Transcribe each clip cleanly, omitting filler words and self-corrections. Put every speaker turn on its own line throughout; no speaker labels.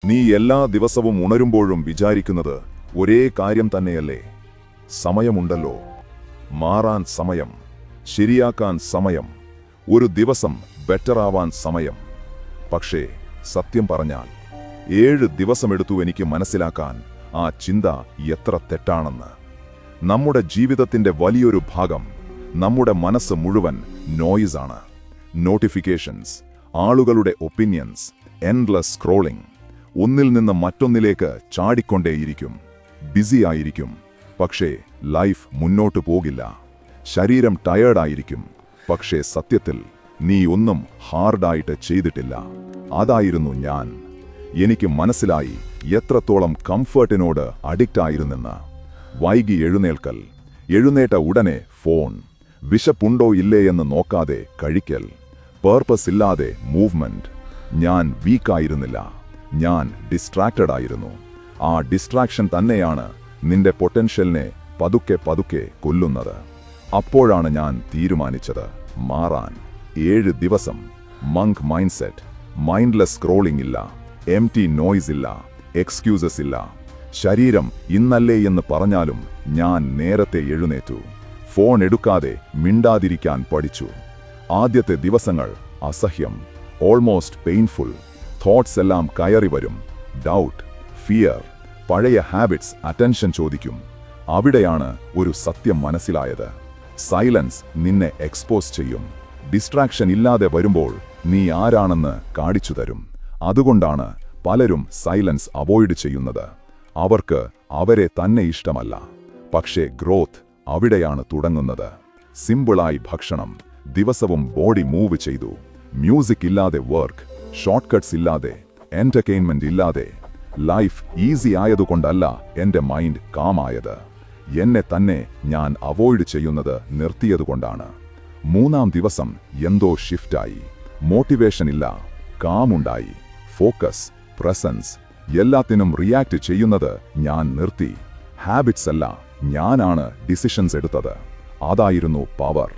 നീ എല്ലാ ദിവസവും ഉണരുമ്പോഴും വിചാരിക്കുന്നത് ഒരേ കാര്യം തന്നെയല്ലേ? സമയമുണ്ടല്ലോ, മാറാൻ സമയം, ശരിയാക്കാൻ സമയം, ഒരു ദിവസം ബെറ്ററാവാൻ സമയം. പക്ഷേ സത്യം പറഞ്ഞാൽ 7 ദിവസമെടുത്തു എനിക്ക് മനസ്സിലാക്കാൻ ആ ചിന്ത എത്ര തെറ്റാണെന്ന്. നമ്മുടെ ജീവിതത്തിന്റെ വലിയൊരു ഭാഗം, നമ്മുടെ മനസ്സ് മുഴുവൻ നോയിസാണ്. നോട്ടിഫിക്കേഷൻസ്, ആളുകളുടെ ഒപ്പീനിയൻസ്, എൻഡ്ലെസ് സ്ക്രോളിംഗ്. ഒന്നിൽ നിന്ന് മറ്റൊന്നിലേക്ക് ചാടിക്കൊണ്ടേയിരിക്കും. ബിസി ആയിരിക്കും, പക്ഷേ ലൈഫ് മുന്നോട്ടു പോകില്ല. ശരീരം ടയേർഡായിരിക്കും, പക്ഷേ സത്യത്തിൽ നീ ഒന്നും ഹാർഡായിട്ട് ചെയ്തിട്ടില്ല. അതായിരുന്നു ഞാൻ. എനിക്ക് മനസ്സിലായി എത്രത്തോളം കംഫർട്ടിനോട് അഡിക്റ്റായിരുന്നെന്ന്. വൈകി എഴുന്നേൽക്കൽ, എഴുന്നേറ്റ ഉടനെ ഫോൺ, വിശപ്പുണ്ടോ ഇല്ലേ എന്ന് നോക്കാതെ കഴിക്കൽ, പേർപ്പസ് ഇല്ലാതെ മൂവ്മെന്റ്. ഞാൻ വീക്കായിരുന്നില്ല, ഞാൻ ഡിസ്ട്രാക്റ്റഡ് ആയിരുന്നു. ആ ഡിസ്ട്രാക്ഷൻ തന്നെയാണ് നിന്റെ പൊട്ടൻഷ്യലിനെ പതുക്കെ പതുക്കെ കൊല്ലുന്നത്. അപ്പോഴാണ് ഞാൻ തീരുമാനിച്ചത് മാറാൻ. 7 ദിവസം മങ്ക് മൈൻഡ്സെറ്റ്, മൈൻഡ്ലെസ് സ്ക്രോളിംഗ് ഇല്ല, എംപ്റ്റി നോയ്സ് ഇല്ല, എക്സ്ക്യൂസസ് ഇല്ല. ശരീരം ഇന്നല്ലേ എന്ന് പറഞ്ഞാലും ഞാൻ നേരത്തെ എഴുന്നേറ്റു. ഫോൺ എടുക്കാതെ മിണ്ടാതിരിക്കാൻ പഠിച്ചു. ആദ്യത്തെ ദിവസങ്ങൾ അസഹ്യം, ഓൾമോസ്റ്റ് പെയിൻഫുൾ. തോട്ട്സ് എല്ലാം കയറി വരും. ഡൗട്ട്, ഫിയർ, പഴയ ഹാബിറ്റ്സ് അറ്റൻഷൻ ചോദിക്കും. അവിടെയാണ് ഒരു സത്യം മനസ്സിലായത്. സൈലൻസ് നിന്നെ എക്സ്പോസ് ചെയ്യും. ഡിസ്ട്രാക്ഷൻ ഇല്ലാതെ വരുമ്പോൾ നീ ആരാണെന്ന് കാണിച്ചു തരും. അതുകൊണ്ടാണ് പലരും സൈലൻസ് അവോയ്ഡ് ചെയ്യുന്നത്. അവർക്ക് അവരെ തന്നെ ഇഷ്ടമല്ല. പക്ഷേ ഗ്രോത്ത് അവിടെയാണ് തുടങ്ങുന്നത്. സിമ്പിളായി ഭക്ഷണം, ദിവസവും ബോഡി മൂവ് ചെയ്തു. മ്യൂസിക് ഇല്ലാതെ വർക്ക്, ഷോർട്ട് കട്ട്സ് ഇല്ലാതെ, എന്റർടൈൻമെന്റ് ഇല്ലാതെ. ലൈഫ് ഈസി ആയതുകൊണ്ടല്ല എൻ്റെ മൈൻഡ് കാമായത്. എന്നെ തന്നെ ഞാൻ അവോയ്ഡ് ചെയ്യുന്നത് നിർത്തിയതുകൊണ്ടാണ്. 3-ാം ദിവസം എന്തോ ഷിഫ്റ്റായി. മോട്ടിവേഷൻ ഇല്ല, കാമുണ്ടായി. ഫോക്കസ്, പ്രസൻസ്, എല്ലാത്തിനും റിയാക്ട് ചെയ്യുന്നത് ഞാൻ നിർത്തി. ഹാബിറ്റ്സ് അല്ല, ഞാനാണ് ഡിസിഷൻസ് എടുത്തത്. അതായിരുന്നു പവർ.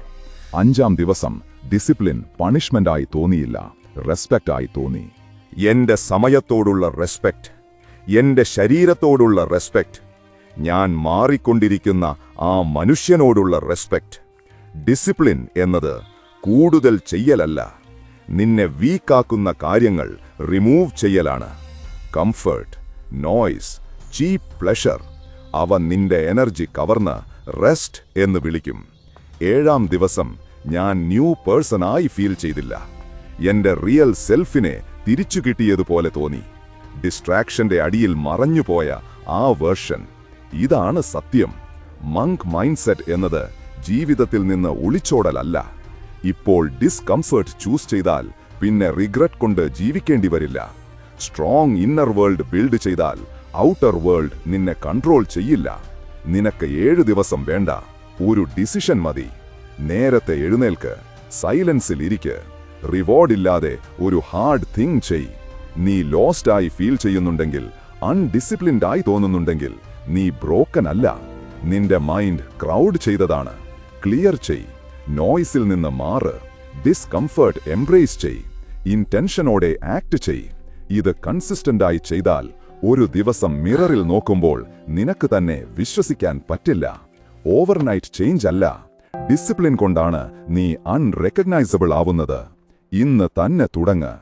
5-ാം ദിവസം ഡിസിപ്ലിൻ പണിഷ്മെന്റായി തോന്നിയില്ല, റെസ്പെക്റ്റ് ആയി തോന്നി.
എന്റെ സമയത്തോടുള്ള റെസ്പെക്റ്റ്, എന്റെ ശരീരത്തോടുള്ള റെസ്പെക്റ്റ്, ഞാൻ മാറിക്കൊണ്ടിരിക്കുന്ന ആ മനുഷ്യനോടുള്ള റെസ്പെക്റ്റ്. ഡിസിപ്ലിൻ എന്നത് കൂടുതൽ ചെയ്യലല്ല, നിന്നെ വീക്കാക്കുന്ന കാര്യങ്ങൾ റിമൂവ് ചെയ്യലാണ്. കംഫർട്ട്, നോയ്സ്, ചീപ്പ് പ്ലഷർ, അവ നിന്റെ എനർജി കവർന്ന് റെസ്റ്റ് എന്ന് വിളിക്കും. 7-ാം ദിവസം ഞാൻ ന്യൂ പേഴ്സണായി ഫീൽ ചെയ്തില്ല. എന്റെ റിയൽ സെൽഫിനെ തിരിച്ചു കിട്ടിയതുപോലെ തോന്നി. ഡിസ്ട്രാക്ഷന്റെ അടിയിൽ മറഞ്ഞുപോയ ആ വേർഷൻ. ഇതാണ് സത്യം. മങ്ക് മൈൻഡ്സെറ്റ് എന്നത് ജീവിതത്തിൽ നിന്ന് ഒളിച്ചോടലല്ല. ഇപ്പോൾ ഡിസ്കംഫർട്ട് ചൂസ് ചെയ്താൽ പിന്നെ റിഗ്രറ്റ് കൊണ്ട് ജീവിക്കേണ്ടി വരില്ല. സ്ട്രോങ് ഇന്നർ വേൾഡ് ബിൽഡ് ചെയ്താൽ ഔട്ടർ വേൾഡ് നിന്നെ കൺട്രോൾ ചെയ്യില്ല. നിനക്ക് 7 ദിവസം വേണ്ട, ഒരു ഡിസിഷൻ മതി. നേരത്തെ എഴുന്നേൽക്ക്, സൈലൻസിൽ ഇരിക്ക്, റിവാർഡ് ഇല്ലാതെ ഒരു ഹാർഡ് തിങ് ചെയ്. നീ ലോസ്റ്റ് ആയി ഫീൽ ചെയ്യുന്നുണ്ടെങ്കിൽ, അൺഡിസിപ്ലിൻഡ് ആയി തോന്നുന്നുണ്ടെങ്കിൽ, നീ ബ്രോക്കൻ അല്ല. നിന്റെ മൈൻഡ് ക്രൗഡ് ചെയ്തതാണ്. ക്ലിയർ ചെയ്, നോയ്സിൽ നിന്ന് മാറ്, ഡിസ്കംഫർട്ട് എംബ്രേസ് ചെയ്, ഇന്റൻഷനോടെ ആക്ട് ചെയ്. ഇത് കൺസിസ്റ്റന്റായി ചെയ്താൽ ഒരു ദിവസം മിററിൽ നോക്കുമ്പോൾ നിനക്ക് തന്നെ വിശ്വസിക്കാൻ പറ്റില്ല. ഓവർനൈറ്റ് ചേഞ്ച് അല്ല, ഡിസിപ്ലിൻ കൊണ്ടാണ് നീ അൺറെക്കഗ്നൈസബിൾ ആവുന്നത്. ഇന്ന് തന്നെ തുടങ്ങ്.